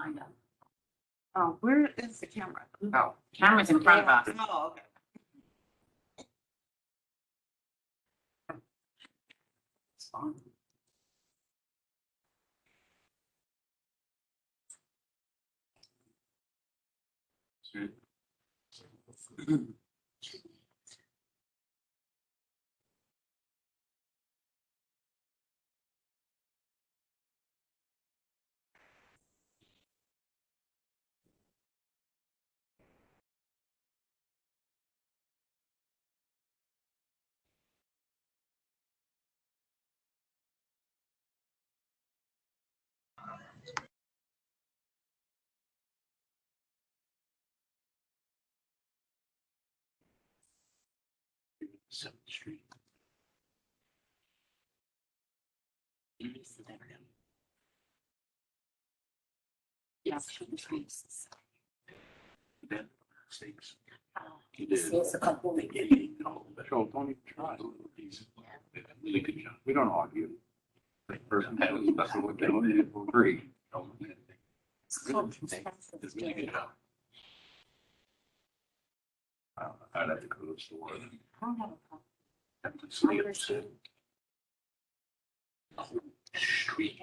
kind of. Oh, where is the camera? Oh, camera's in front of us. Oh, okay. It's fine. Seventh Street. Yeah. Then mistakes. He did. A couple of So don't even try. They did a really good job. We don't argue. The person that was messing with them, we agree. Did a really good job. I'd have to go to the store. I don't have a problem. Have to see it. Street.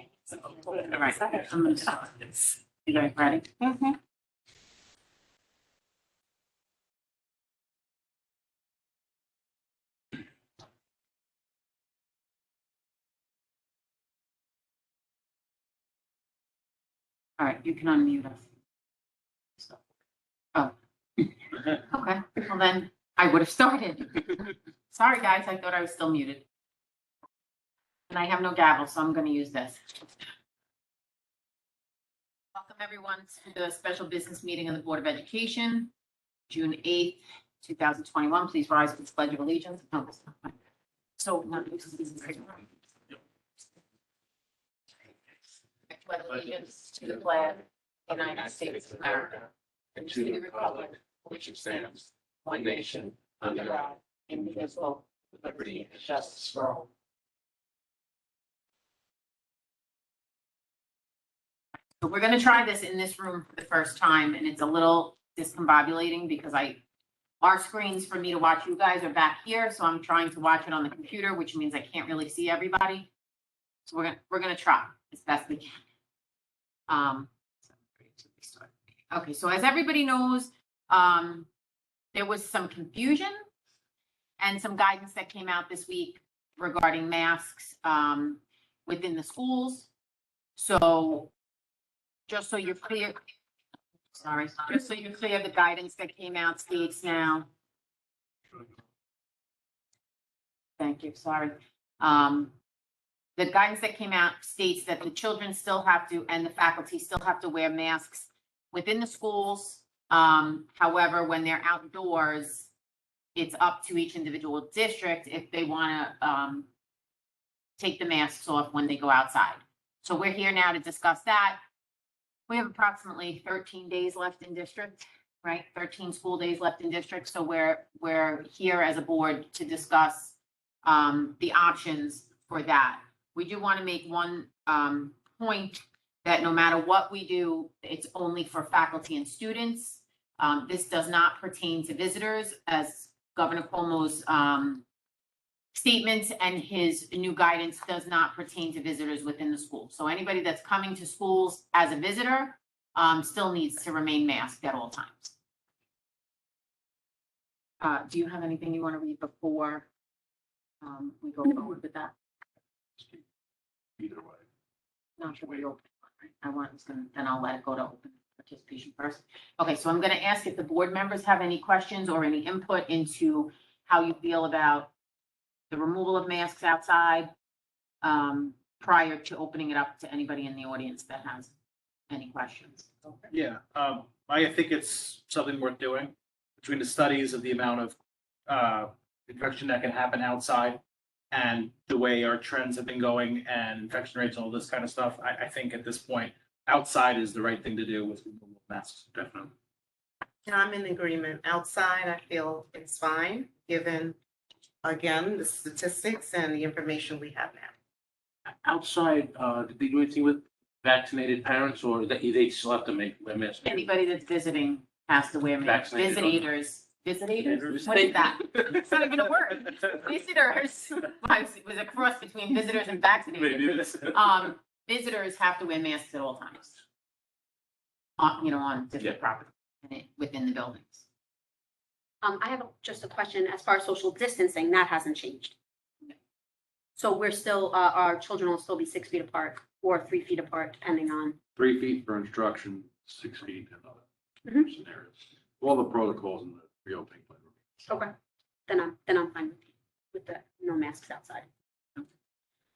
All right, I'm gonna start. You guys ready? Mm-hmm. All right, you can unmute us. Oh. Okay, well then, I would have started. Sorry, guys, I thought I was still muted. And I have no gavel, so I'm gonna use this. Welcome, everyone, to the special business meeting of the Board of Education, June 8th, 2021. Please rise for the Pledge of Allegiance. No, that's not fine. So, not this is great. I pledge allegiance to the flag of the United States of America and to the republic for which it stands, one nation, under God, indivisible, with liberty and justice for all. So we're gonna try this in this room for the first time, and it's a little discombobulating because our screens for me to watch you guys are back here, so I'm trying to watch it on the computer, which means I can't really see everybody. So we're gonna try as best we can. Okay, so as everybody knows, there was some confusion and some guidance that came out this week regarding masks within the schools. So just so you're clear, just so you're clear, the guidance that came out states now. Thank you, sorry. The guidance that came out states that the children still have to, and the faculty still have to wear masks within the schools. However, when they're outdoors, it's up to each individual district if they want to take the masks off when they go outside. So we're here now to discuss that. We have approximately 13 days left in district, right? 13 school days left in district. So we're here as a board to discuss the options for that. We do want to make one point that no matter what we do, it's only for faculty and students. This does not pertain to visitors, as Governor Cuomo's statements and his new guidance does not pertain to visitors within the school. So anybody that's coming to schools as a visitor still needs to remain masked at all times. Do you have anything you want to read before we go forward with that? Either way. Not sure we open. Then I'll let it go to open participation first. Okay, so I'm gonna ask if the board members have any questions or any input into how you feel about the removal of masks outside prior to opening it up to anybody in the audience that has any questions. Okay. Yeah, I think it's something worth doing between the studies of the amount of infection that can happen outside and the way our trends have been going and infection rates and all this kind of stuff. I think at this point, outside is the right thing to do with removal of masks, definitely. And I'm in agreement. Outside, I feel it's fine, given, again, the statistics and the information we have now. Outside, did they do anything with vaccinated parents or they still have to wear masks? Anybody that's visiting has to wear masks. Vaccinated. Visitors? What is that? It's not even a word. Visitors. It was a cross between visitors and vaccinated. Maybe this. Visitors have to wear masks at all times. On different property within the buildings. I have just a question as far as social distancing, that hasn't changed. So we're still, our children will still be 6 feet apart or 3 feet apart, depending on. 3 feet for instruction, 6 feet in other Mhm. scenarios. All the protocols in the reopening. Okay. Then I'm fine with the no masks outside.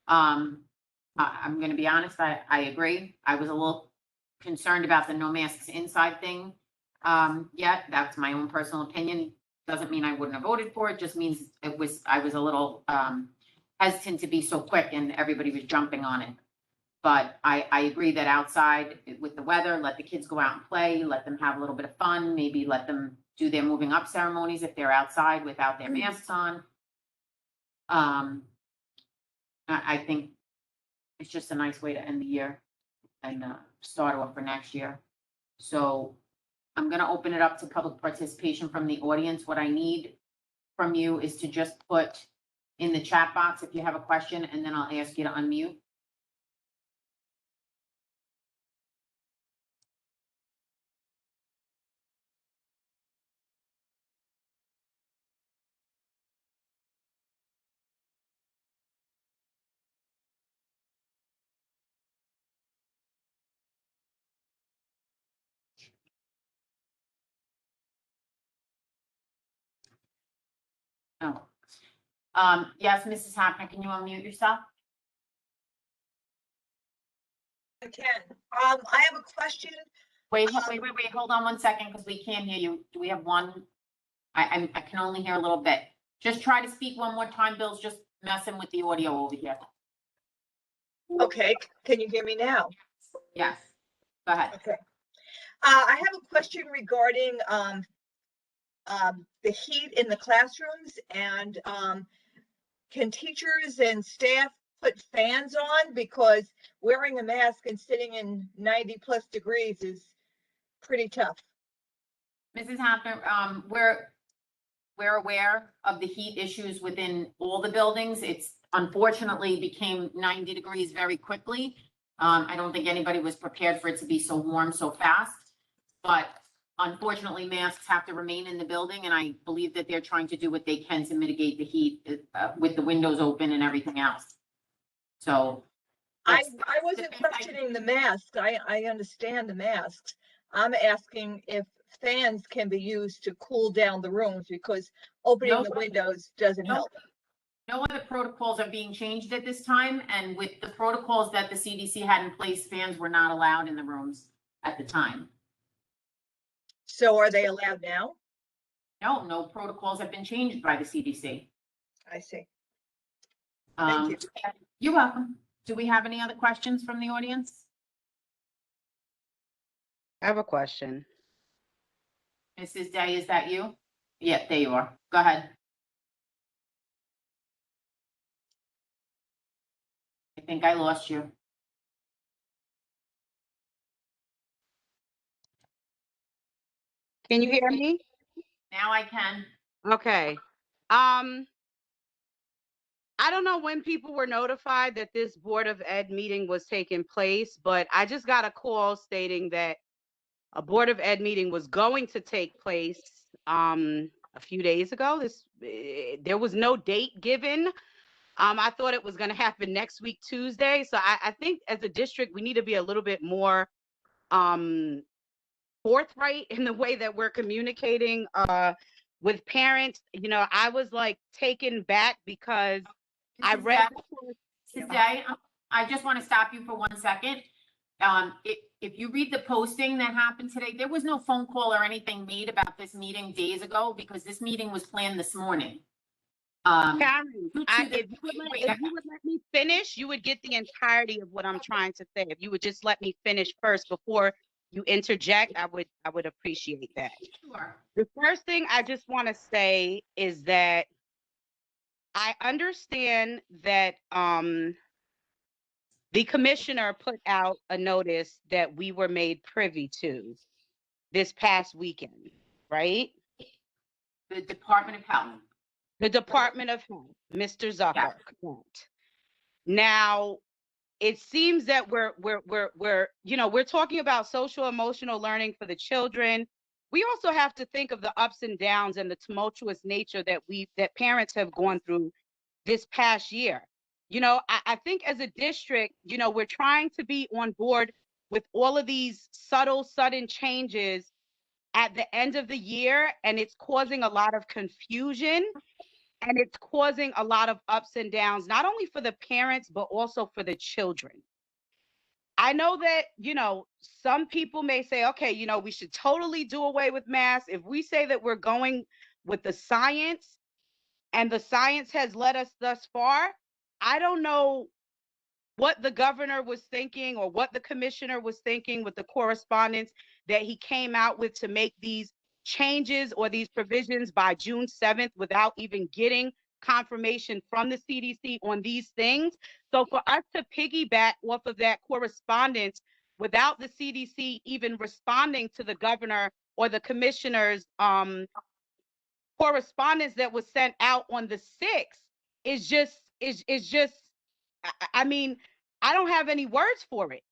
I'm gonna be honest, I agree. I was a little concerned about the no masks inside thing. Yeah, that's my own personal opinion. Doesn't mean I wouldn't have voted for it, just means I was a little, hesitant to be so quick and everybody was jumping on it. But I agree that outside with the weather, let the kids go out and play, let them have a little bit of fun, maybe let them do their moving up ceremonies if they're outside without their masks on. I think it's just a nice way to end the year and start off for next year. So I'm gonna open it up to public participation from the audience. What I need from you is to just put in the chat box if you have a question, and then I'll ask you to unmute. Oh. Yes, Mrs. Hapner, can you unmute yourself? I can. I have a question. Wait, hold on 1 second, because we can't hear you. Do we have one? I can only hear a little bit. Just try to speak one more time. Bill's just messing with the audio over here. Okay, can you hear me now? Yes, go ahead. Okay. I have a question regarding the heat in the classrooms and can teachers and staff put fans on? Because wearing a mask and sitting in 90+ degrees is pretty tough. Mrs. Hapner, we're aware of the heat issues within all the buildings. It's unfortunately became 90 degrees very quickly. I don't think anybody was prepared for it to be so warm so fast. But unfortunately, masks have to remain in the building, and I believe that they're trying to do what they can to mitigate the heat with the windows open and everything else. So. I wasn't questioning the masks. I understand the masks. I'm asking if fans can be used to cool down the rooms, because opening the windows doesn't help. No other protocols are being changed at this time, and with the protocols that the CDC had in place, fans were not allowed in the rooms at the time. So are they allowed now? No protocols have been changed by the CDC. I see. Thank you. You're welcome. Do we have any other questions from the audience? I have a question. Mrs. Day, is that you? Yeah, there you are. Go ahead. I think I lost you. Can you hear me? Now I can. Okay. I don't know when people were notified that this Board of Ed meeting was taking place, but I just got a call stating that a Board of Ed meeting was going to take place a few days ago. There was no date given. I thought it was going to happen next week, Tuesday. So I think as a district, we need to be a little bit more forthright in the way that we're communicating with parents. You know, I was like taken back because I read. Mrs. Day, I just want to stop you for 1 second. If you read the posting that happened today, there was no phone call or anything made about this meeting days ago, because this meeting was planned this morning. Karen, if you would let me finish, you would get the entirety of what I'm trying to say. If you would just let me finish first before you interject, I would appreciate that. Sure. The first thing I just want to say is that I understand that The commissioner put out a notice that we were made privy to this past weekend, right? The Department of Health. The Department of Health, Mr. Zucker. Correct. Now, it seems that we're talking about social emotional learning for the children. We also have to think of the ups and downs and the tumultuous nature that parents have gone through this past year. I think as a district, we're trying to be on board with all of these subtle, sudden changes at the end of the year, and it's causing a lot of confusion and it's causing a lot of ups and downs, not only for the parents, but also for the children. I know that, some people may say, okay, we should totally do away with masks. If we say that we're going with the science and the science has led us thus far, I don't know what the governor was thinking or what the commissioner was thinking with the correspondence that he came out with to make these changes or these provisions by June 7th without even getting confirmation from the CDC on these things. So for us to piggyback off of that correspondence without the CDC even responding to the governor or the commissioner's correspondence that was sent out on the 6th is just, I mean, I don't have any words for it.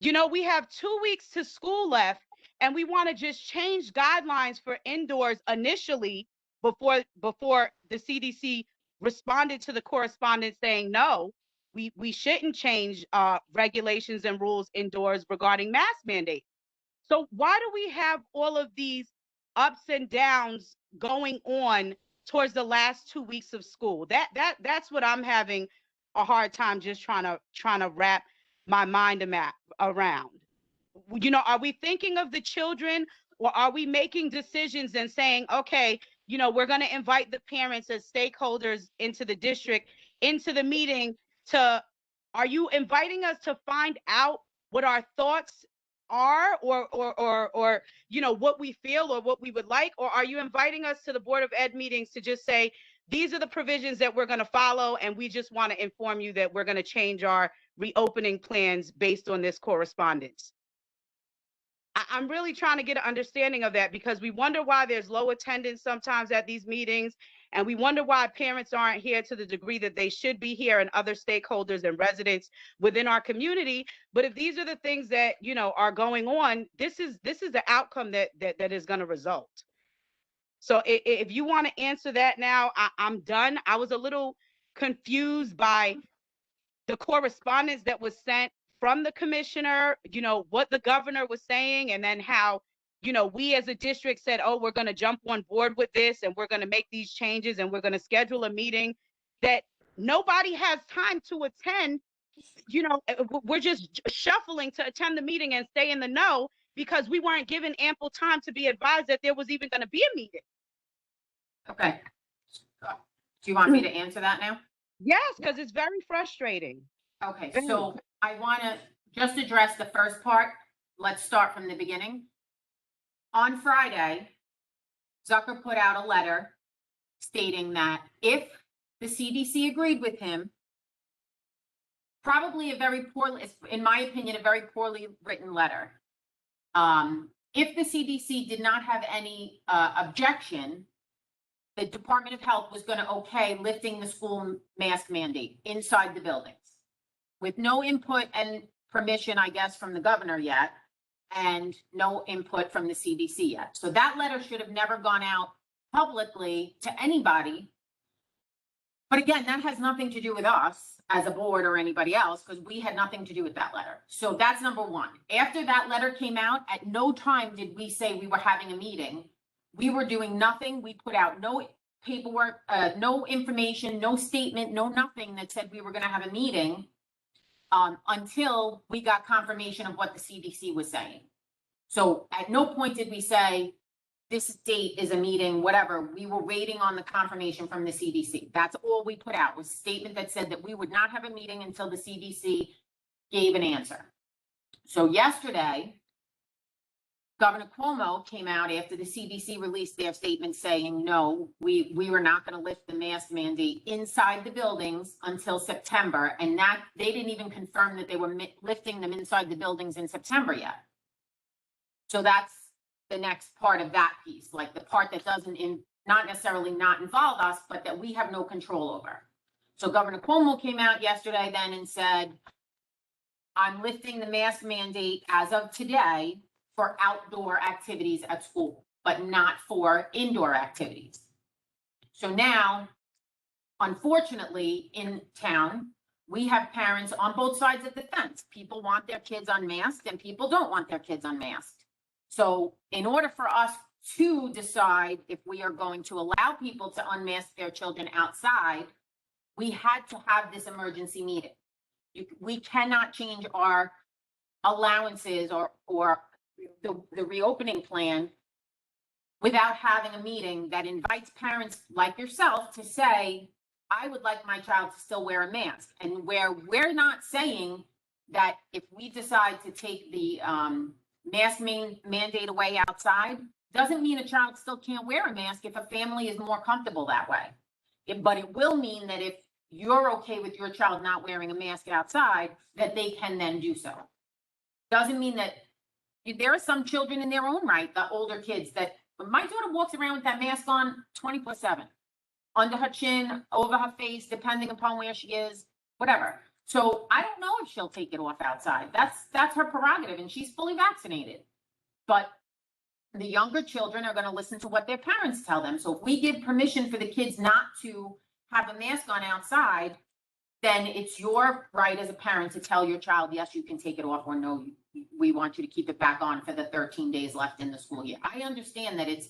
We have 2 weeks to school left, and we want to just change guidelines for indoors initially before the CDC responded to the correspondence saying, no, we shouldn't change regulations and rules indoors regarding mask mandates. So why do we have all of these ups and downs going on towards the last 2 weeks of school? That's what I'm having a hard time just trying to wrap my mind around. Are we thinking of the children, or are we making decisions and saying, okay, we're going to invite the parents as stakeholders into the district, into the meeting are you inviting us to find out what our thoughts are or what we feel or what we would like? Or are you inviting us to the Board of Ed meetings to just say, these are the provisions that we're going to follow, and we just want to inform you that we're going to change our reopening plans based on this correspondence? I'm really trying to get an understanding of that, because we wonder why there's low attendance sometimes at these meetings, and we wonder why parents aren't here to the degree that they should be here, and other stakeholders and residents within our community. But if these are the things that are going on, this is the outcome that is going to result. So if you want to answer that now, I'm done. I was a little confused by the correspondence that was sent from the commissioner, what the governor was saying, and then how, we as a district said, oh, we're going to jump on board with this, and we're going to make these changes, and we're going to schedule a meeting that nobody has time to attend. We're just shuffling to attend the meeting and stay in the know because we weren't given ample time to be advised that there was even going to be a meeting. Okay. Do you want me to answer that now? Yes, because it's very frustrating. Okay, so I want to just address the first part. Let's start from the beginning. On Friday, Zucker put out a letter stating that if the CDC agreed with him, probably in my opinion, a very poorly written letter. If the CDC did not have any objection, the Department of Health was going to okay lifting the school mask mandate inside the buildings with no input and permission, I guess, from the governor yet, and no input from the CDC yet. So that letter should have never gone out publicly to anybody. But again, that has nothing to do with us as a board or anybody else, because we had nothing to do with that letter. So that's number one. After that letter came out, at no time did we say we were having a meeting. We were doing nothing. We put out no paperwork, no information, no statement, no nothing that said we were going to have a meeting until we got confirmation of what the CDC was saying. So at no point did we say this date is a meeting, whatever. We were waiting on the confirmation from the CDC. That's all we put out, was a statement that said that we would not have a meeting until the CDC gave an answer. So yesterday, Governor Cuomo came out after the CDC released their statement saying, no, we were not going to lift the mask mandate inside the buildings until September. And that they didn't even confirm that they were lifting them inside the buildings in September yet. So that's the next part of that piece, like the part that doesn't not necessarily not involve us, but that we have no control over. So Governor Cuomo came out yesterday then and said, I'm lifting the mask mandate as of today for outdoor activities at school, but not for indoor activities. So now, unfortunately, in town, we have parents on both sides of the fence. People want their kids unmasked and people don't want their kids unmasked. So in order for us to decide if we are going to allow people to unmask their children outside, we had to have this emergency meeting. We cannot change our allowances or the reopening plan without having a meeting that invites parents like yourself to say, I would like my child to still wear a mask. And where we're not saying that if we decide to take the mask mandate away outside, doesn't mean a child still can't wear a mask if a family is more comfortable that way. But it will mean that if you're okay with your child not wearing a mask outside, that they can then do so. Doesn't mean that there are some children in their own right, the older kids, that my daughter walks around with that mask on 24/7, under her chin, over her face, depending upon where she is, whatever. So I don't know if she'll take it off outside. That's her prerogative, and she's fully vaccinated. But the younger children are going to listen to what their parents tell them. So if we give permission for the kids not to have a mask on outside, then it's your right as a parent to tell your child, yes, you can take it off, or no, we want you to keep it back on for the 13 days left in the school year. I understand that it's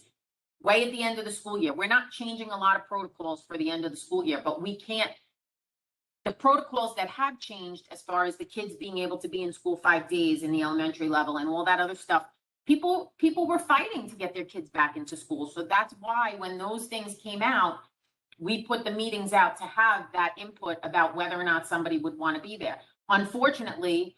way at the end of the school year. We're not changing a lot of protocols for the end of the school year, but we can't, the protocols that have changed as far as the kids being able to be in school 5 days in the elementary level and all that other stuff, people were fighting to get their kids back into school. So that's why when those things came out, we put the meetings out to have that input about whether or not somebody would want to be there. Unfortunately,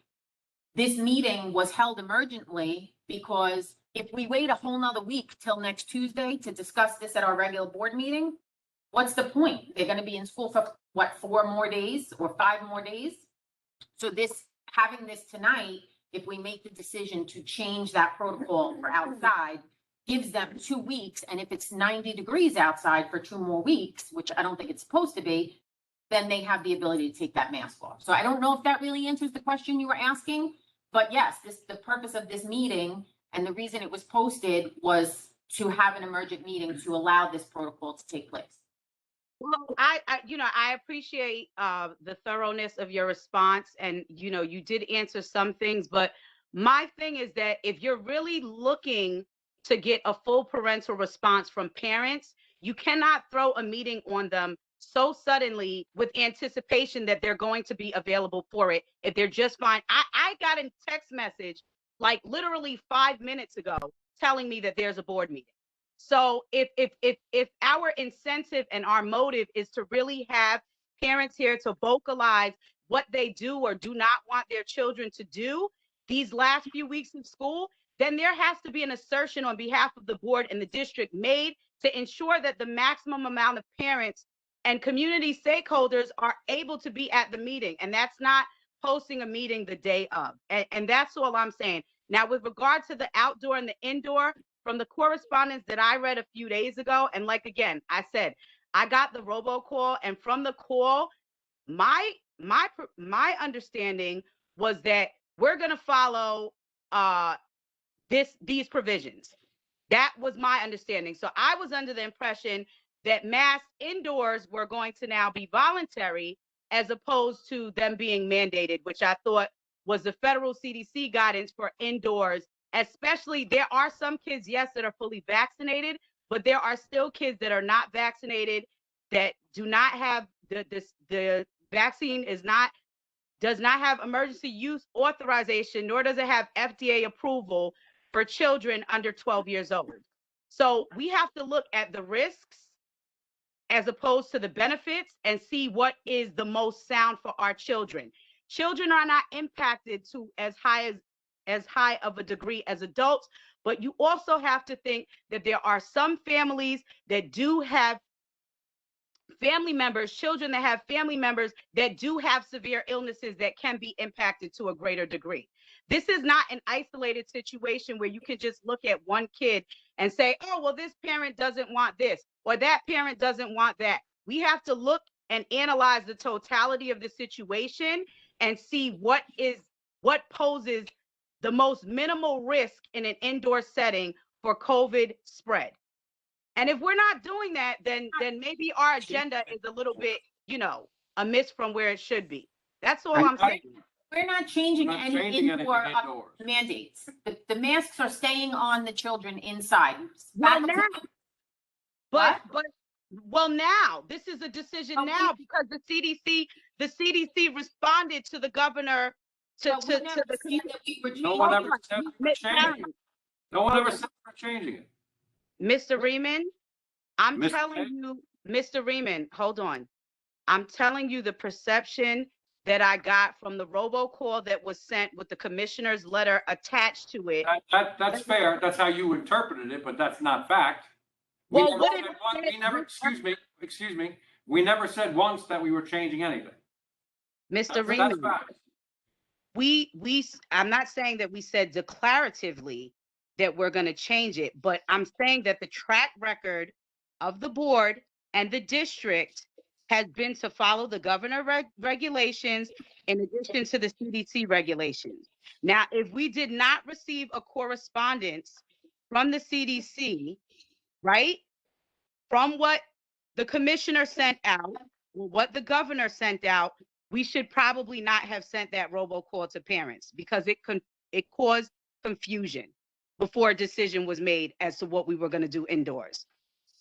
this meeting was held emergently because if we wait a whole nother week till next Tuesday to discuss this at our regular board meeting, what's the point? They're going to be in school for what, 4 more days or 5 more days? So having this tonight, if we make the decision to change that protocol for outside, gives them 2 weeks. And if it's 90 degrees outside for 2 more weeks, which I don't think it's supposed to be, then they have the ability to take that mask off. So I don't know if that really answers the question you were asking, but yes, the purpose of this meeting and the reason it was posted was to have an emergent meeting to allow this protocol to take place. Well, I appreciate the thoroughness of your response, and you did answer some things, but my thing is that if you're really looking to get a full parental response from parents, you cannot throw a meeting on them so suddenly with anticipation that they're going to be available for it if they're just fine. I got a text message like literally 5 minutes ago telling me that there's a board meeting. So if our incentive and our motive is to really have parents here to vocalize what they do or do not want their children to do these last few weeks of school, then there has to be an assertion on behalf of the board and the district made to ensure that the maximum amount of parents and community stakeholders are able to be at the meeting. And that's not posting a meeting the day of. And that's all I'm saying. Now, with regard to the outdoor and the indoor, from the correspondence that I read a few days ago, and like, again, I said, I got the robocall, and from the call, my understanding was that we're going to follow these provisions. That was my understanding. So I was under the impression that masks indoors were going to now be voluntary as opposed to them being mandated, which I thought was the federal CDC guidance for indoors. Especially, there are some kids, yes, that are fully vaccinated, but there are still kids that are not vaccinated that do not have the vaccine does not have emergency use authorization, nor does it have FDA approval for children under 12 years old. So we have to look at the risks as opposed to the benefits and see what is the most sound for our children. Children are not impacted to as high as as high of a degree as adults, but you also have to think that there are some families that do have family members, children that have family members that do have severe illnesses that can be impacted to a greater degree. This is not an isolated situation where you can just look at one kid and say, oh, well, this parent doesn't want this or that parent doesn't want that. We have to look and analyze the totality of the situation and see what poses the most minimal risk in an indoor setting for COVID spread. And if we're not doing that, then maybe our agenda is a little bit, amiss from where it should be. That's all I'm saying. We're not changing We're not any changing anything indoor indoors. mandates. The masks are staying on the children inside. Well, Faculty- now, well, now this is a decision But now because the CDC responded to the governor but we to never the said that we were No one changing. ever said we're Miss changing Karen, it. No one ever said we're changing it. Mr. Riemann, I'm Mr. telling Tate? you, Mr. Riemann, hold on. I'm telling you the perception that I got from the robocall that was sent with the commissioner's letter attached to it. That's fair. That's how you interpreted it, but that's not fact. Well, never what said it one- said- we never, excuse me. We never said once that we were changing anything. Mr. That's Riemann, fact. I'm not saying that we said declaratively that we're going to change it, but I'm saying that the track record of the board and the district has been to follow the governor regulations in addition to the CDC regulations. Now, if we did not receive a correspondence from the CDC, right, from what the commissioner sent out, or what the governor sent out, we should probably not have sent that robocall to parents because it caused confusion before a decision was made as to what we were going to do indoors.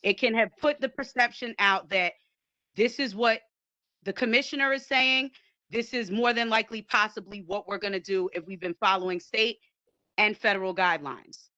It can have put the perception out that this is what the commissioner is saying. This is more than likely possibly what we're going to do if we've been following state and federal guidelines.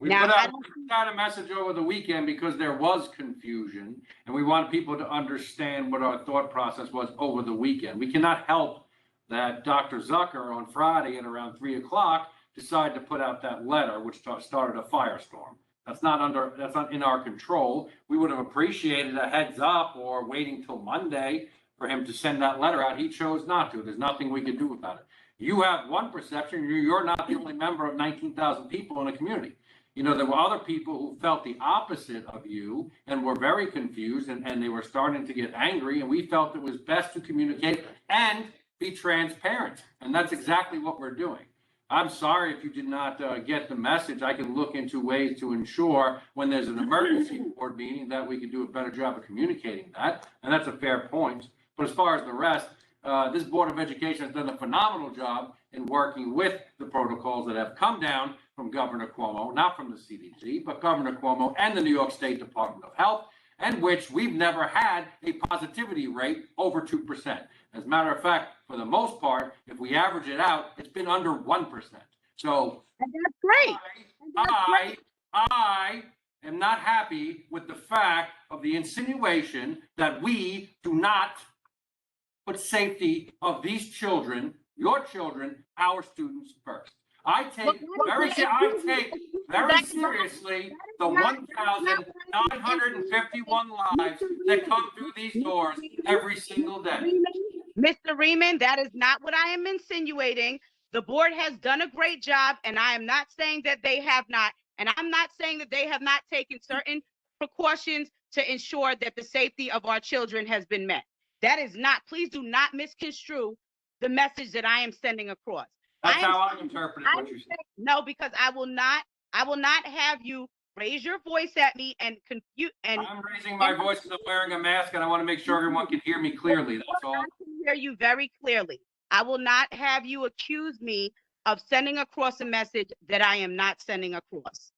We Now, put I out, don't we put out a message over the weekend because there was confusion and we want people to understand what our thought process was over the weekend. We cannot help that Dr. Zucker on Friday at around 3 o'clock decided to put out that letter, which started a firestorm. That's not in our control. We would have appreciated a heads up or waiting till Monday for him to send that letter out. He chose not to. There's nothing we could do about it. You have one perception. You're not the only member of 19,000 people in a community. There were other people who felt the opposite of you and were very confused and they were starting to get angry. And we felt it was best to communicate and be transparent. And that's exactly what we're doing. I'm sorry if you did not get the message. I can look into ways to ensure when there's an emergency board meeting that we can do a better job of communicating that. And that's a fair point. But as far as the rest, this Board of Education has done a phenomenal job in working with the protocols that have come down from Governor Cuomo, not from the CDC, but Governor Cuomo and the New York State Department of Health, and which we've never had a positivity rate over 2%. As a matter of fact, for the most part, if we average it out, it's been under 1%. So And that's great. I am not happy with the fact of the insinuation that we do not put safety of these children, your children, our students first. I take very seriously the 1,951 lives that come through these doors every single day. Mr. Riemann, that is not what I am insinuating. The board has done a great job, and I am not saying that they have not. And I'm not saying that they have not taken certain precautions to ensure that the safety of our children has been met. That is not, please do not misconstrue the message that I am sending across. That's how I interpret what you said. No, because I will not have you raise your voice at me and confuse. And I'm raising my voice because I'm wearing a mask and I want to make sure everyone can hear me clearly. That's all. I can hear you very clearly. I will not have you accuse me of sending across a message that I am not sending across.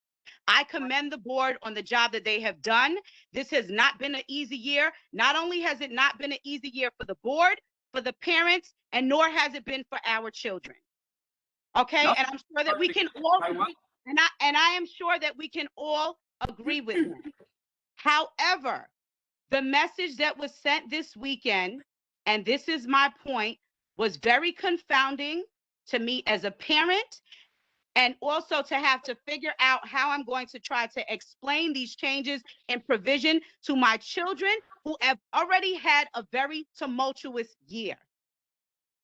I commend the board on the job that they have done. This has not been an easy year. Not only has it not been an easy year for the board, for the parents, and nor has it been for our children. Okay, No, and I'm sure that we can all agree, and I am sure that we can all agree with that. However, the message that was sent this weekend, and this is my point, was very confounding to me as a parent and also to have to figure out how I'm going to try to explain these changes in provision to my children who have already had a very tumultuous year.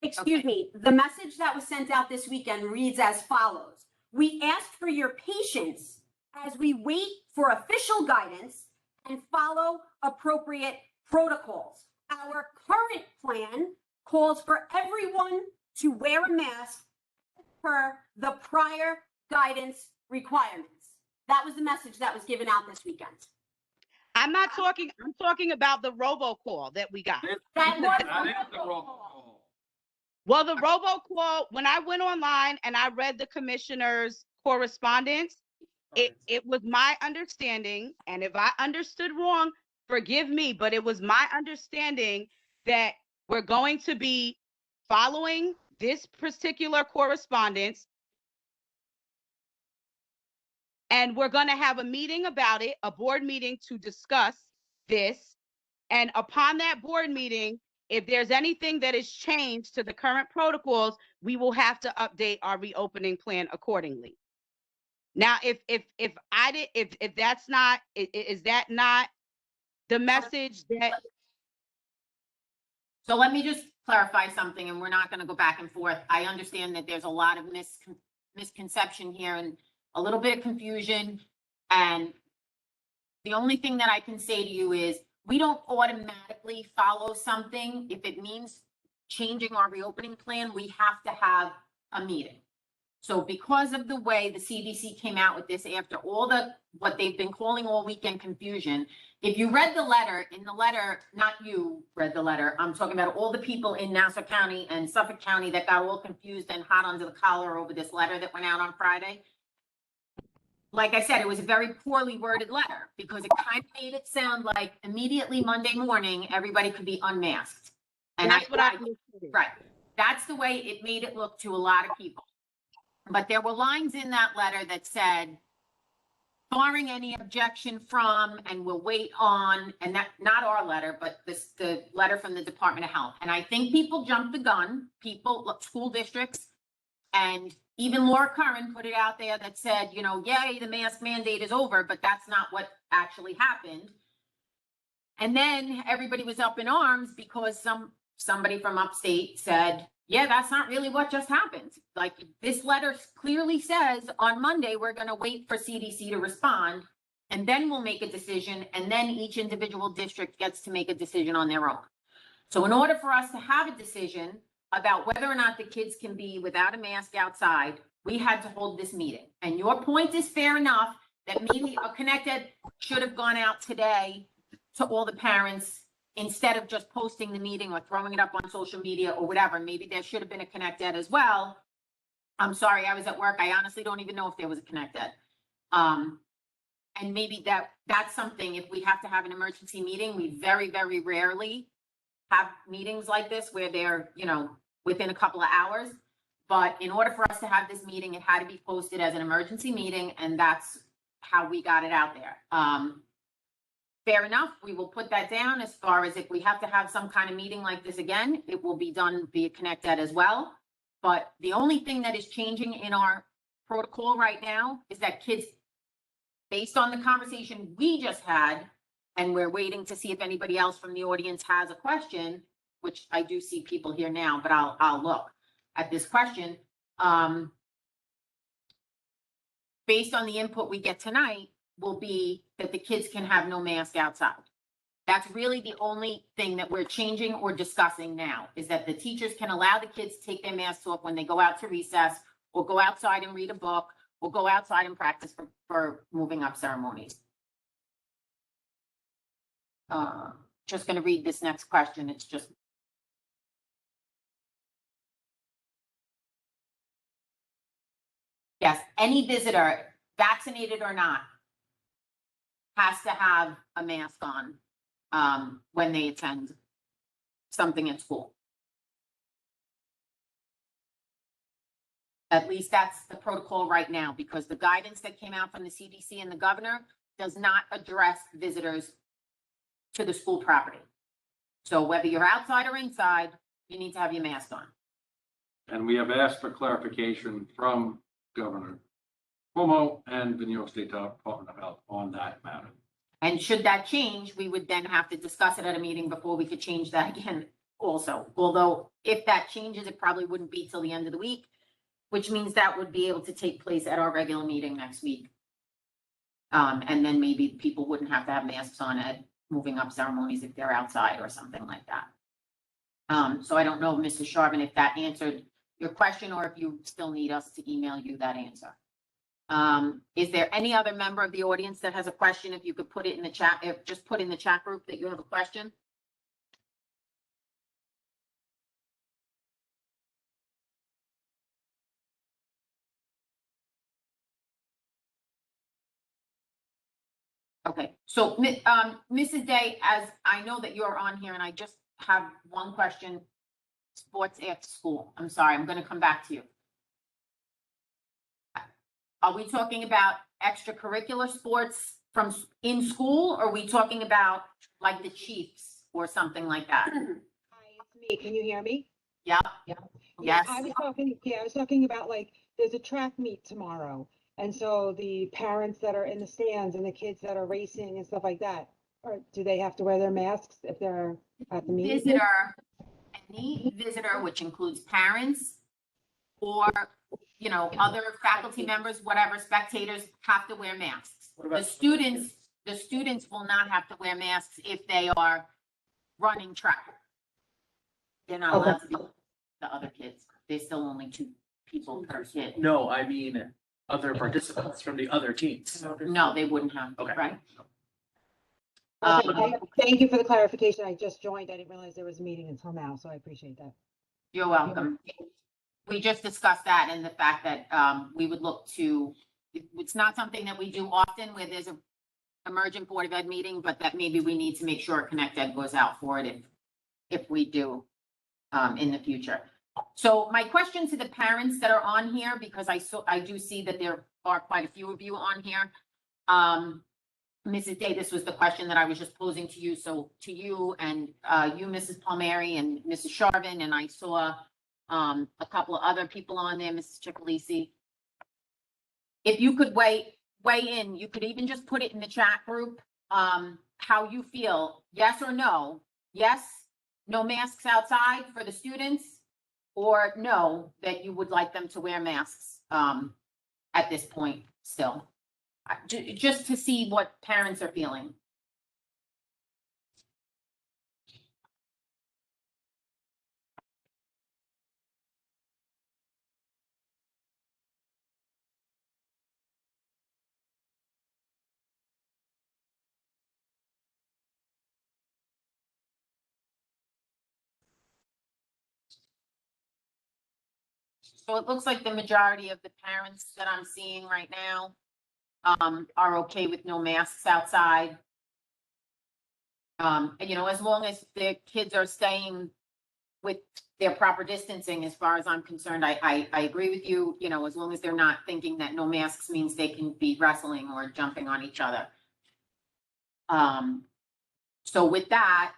Excuse me, the message that was sent out this weekend reads as follows. We ask for your patience as we wait for official guidance and follow appropriate protocols. Our current plan calls for everyone to wear a mask per the prior guidance requirements. That was the message that was given out this weekend. I'm talking about the robocall that we got. That was That is the roll call. Well, the robocall, when I went online and I read the commissioner's correspondence, it was my understanding, and if I understood wrong, forgive me, but it was my understanding that we're going to be following this particular correspondence, and we're going to have a meeting about it, a board meeting to discuss this. And upon that board meeting, if there's anything that is changed to the current protocols, we will have to update our reopening plan accordingly. Now, if that's not, is that not the message that? So let me just clarify something, and we're not going to go back and forth. I understand that there's a lot of misconception here and a little bit of confusion. And the only thing that I can say to you is we don't automatically follow something. If it means changing our reopening plan, we have to have a meeting. So because of the way the CDC came out with this after all what they've been calling all weekend confusion, if you read the letter, in the letter, not you read the letter, I'm talking about all the people in Nassau County and Suffolk County that got all confused and hot under the collar over this letter that went out on Friday. Like I said, it was a very poorly worded letter because it kind of made it sound like immediately Monday morning, everybody could be unmasked. And That's what I understood. right. That's the way it made it look to a lot of people. But there were lines in that letter that said, barring any objection from, and we'll wait on, and that, not our letter, but the letter from the Department of Health. And I think people jumped the gun, school districts, and even Laura Curran put it out there that said, you know, yay, the mask mandate is over, but that's not what actually happened. And then everybody was up in arms because somebody from upstate said, yeah, that's not really what just happened. Like, this letter clearly says on Monday, we're going to wait for CDC to respond, and then we'll make a decision, and then each individual district gets to make a decision on their own. So in order for us to have a decision about whether or not the kids can be without a mask outside, we had to hold this meeting. And your point is fair enough that maybe a Connect Ed should have gone out today to all the parents instead of just posting the meeting or throwing it up on social media or whatever. Maybe there should have been a Connect Ed as well. I'm sorry, I was at work. I honestly don't even know if there was a Connect Ed. And maybe that's something, if we have to have an emergency meeting, we very, very rarely have meetings like this where they're, you know, within a couple of hours. But in order for us to have this meeting, it had to be posted as an emergency meeting, and that's how we got it out there. Fair enough, we will put that down. As far as if we have to have some kind of meeting like this again, it will be done via Connect Ed as well. But the only thing that is changing in our protocol right now is that kids, based on the conversation we just had, and we're waiting to see if anybody else from the audience has a question, which I do see people here now, but I'll look at this question. Based on the input we get tonight, will be that the kids can have no mask outside. That's really the only thing that we're changing or discussing now, is that the teachers can allow the kids to take their masks off when they go out to recess, or go outside and read a book, or go outside and practice for moving up ceremonies. Just going to read this next question. It's just. Yes, any visitor, vaccinated or not, has to have a mask on when they attend something at school. At least that's the protocol right now, because the guidance that came out from the CDC and the governor does not address visitors to the school property. So whether you're outside or inside, you need to have your mask on. And we have asked for clarification from Governor Cuomo and the New York State Department of Health on that matter. And should that change, we would then have to discuss it at a meeting before we could change that again also. Although if that changes, it probably wouldn't be till the end of the week, which means that would be able to take place at our regular meeting next week. And then maybe people wouldn't have to have masks on at moving up ceremonies if they're outside or something like that. So I don't know, Mrs. Sharvin, if that answered your question or if you still need us to email you that answer. Is there any other member of the audience that has a question? If you could put it in the chat, just put in the chat group that you have a question. Okay, so, Mrs. Day, as I know that you're on here and I just have one question. Sports after school. I'm sorry, I'm gonna come back to you. Are we talking about extracurricular sports from in school? Or are we talking about like the Chiefs or something like that? Hi, it's me. Can you hear me? Yeah. Yeah. Yes. I was talking about like, there's a track meet tomorrow. And so the parents that are in the stands and the kids that are racing and stuff like that, or do they have to wear their masks if they're at the meet? Any visitor, which includes parents or, you know, other faculty members, whatever, spectators, have to wear masks. The students will not have to wear masks if they are running track. They're not allowed to be the other kids. There's still only 2 people per kid. No, I mean, other participants from the other teams. No, they wouldn't have, Okay. right? Okay, thank you for the clarification. I just joined. I didn't realize there was a meeting until now, so I appreciate that. You're welcome. We just discussed that and the fact that we would look to, it's not something that we do often where there's a emergent Board of Ed meeting, but that maybe we need to make sure Connect Ed goes out for it if we do in the future. So my question to the parents that are on here, because I do see that there are quite a few of you on here. Mrs. Day, this was the question that I was just posing to you. So to you and you, Mrs. Palmieri and Mrs. Sharvin, and I saw a couple of other people on there, Mrs. Chicalisi. If you could weigh in, you could even just put it in the chat group, how you feel, yes or no. Yes, no masks outside for the students, or no, that you would like them to wear masks at this point still. Just to see what parents are feeling. So it looks like the majority of the parents that I'm seeing right now are okay with no masks outside. You know, as long as the kids are staying with their proper distancing, as far as I'm concerned, I agree with you, you know, as long as they're not thinking that no masks means they can be wrestling or jumping on each other. So with that,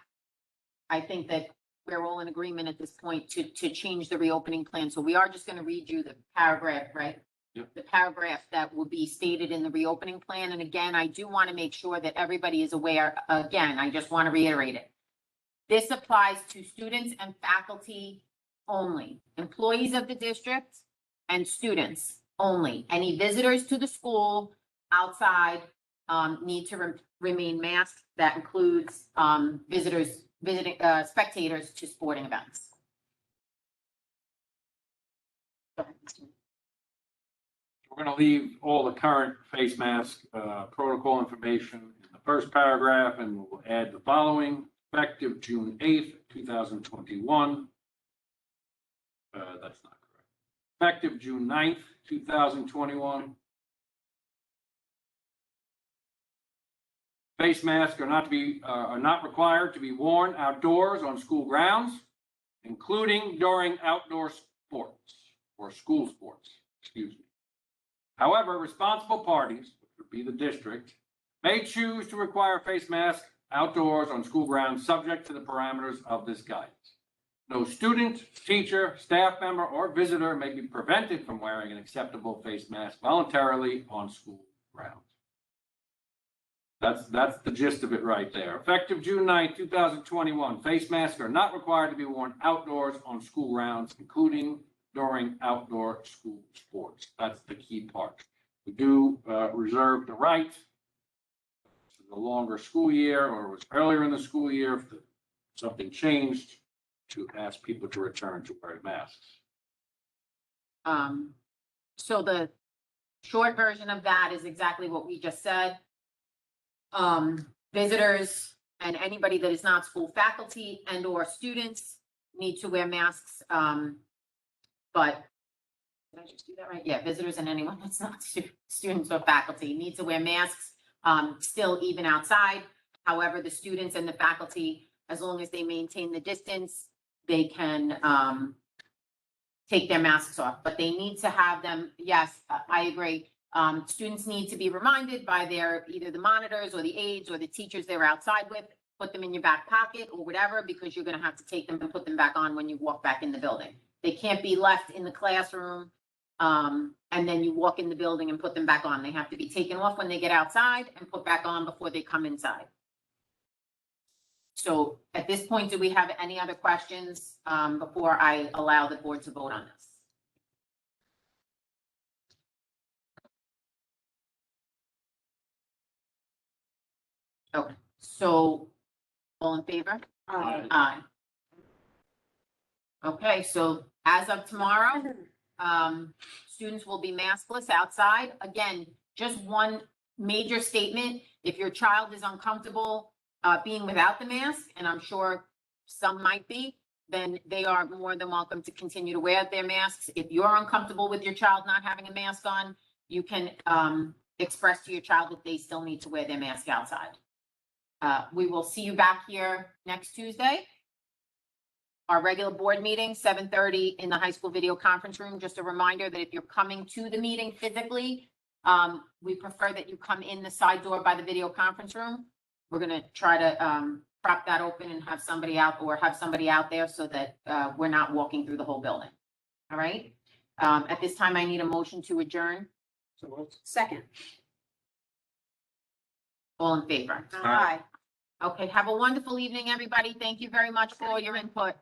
I think that we're all in agreement at this point to change the reopening plan. So we are just going to read you the paragraph, right? Yep. The paragraph that will be stated in the reopening plan. And again, I do want to make sure that everybody is aware. Again, I just want to reiterate it. This applies to students and faculty only, employees of the district and students only. Any visitors to the school outside need to remain masked. That includes spectators to sporting events. We're going to leave all the current face mask protocol information in the first paragraph, and we'll add the following: effective June 8th, 2021. That's not correct. Effective June 9th, 2021. Face masks are not required to be worn outdoors on school grounds, including during outdoor sports or school sports, excuse me. However, responsible parties, which would be the district, may choose to require face masks outdoors on school grounds, subject to the parameters of this guidance. No student, teacher, staff member, or visitor may be prevented from wearing an acceptable face mask voluntarily on school grounds. That's the gist of it right there. Effective June 9th, 2021, face masks are not required to be worn outdoors on school grounds, including during outdoor school sports. That's the key part. We do reserve the right to the longer school year, or it was earlier in the school year, if something changed, to ask people to return to wearing masks. So the short version of that is exactly what we just said. Visitors and anybody that is not school faculty and or students need to wear masks. But did I just do that right? Yeah, visitors and anyone that's not students or faculty need to wear masks, still even outside. However, the students and the faculty, as long as they maintain the distance, they can, take their masks off, but they need to have them. Yes, I agree. Students need to be reminded by their, either the monitors or the aides or the teachers they're outside with, put them in your back pocket or whatever, because you're gonna have to take them and put them back on when you walk back in the building. They can't be left in the classroom, and then you walk in the building and put them back on. They have to be taken off when they get outside and put back on before they come inside. So at this point, do we have any other questions, before I allow the board to vote on this? Okay, so all in favor? Aye. Okay, so as of tomorrow, students will be maskless outside. Again, just one major statement, if your child is uncomfortable being without the mask, and I'm sure some might be, then they are more than welcome to continue to wear their masks. If you're uncomfortable with your child not having a mask on, you can express to your child that they still need to wear their mask outside. We will see you back here next Tuesday. Our regular board meeting, 7:30 in the high school video conference room. Just a reminder that if you're coming to the meeting physically, we prefer that you come in the side door by the video conference room. We're gonna try to prop that open and have somebody out, or have somebody out there so that we're not walking through the whole building. All right? At this time, I need a motion to adjourn. Second. All in favor? Aye. Okay, have a wonderful evening, everybody. Thank you very much for your input.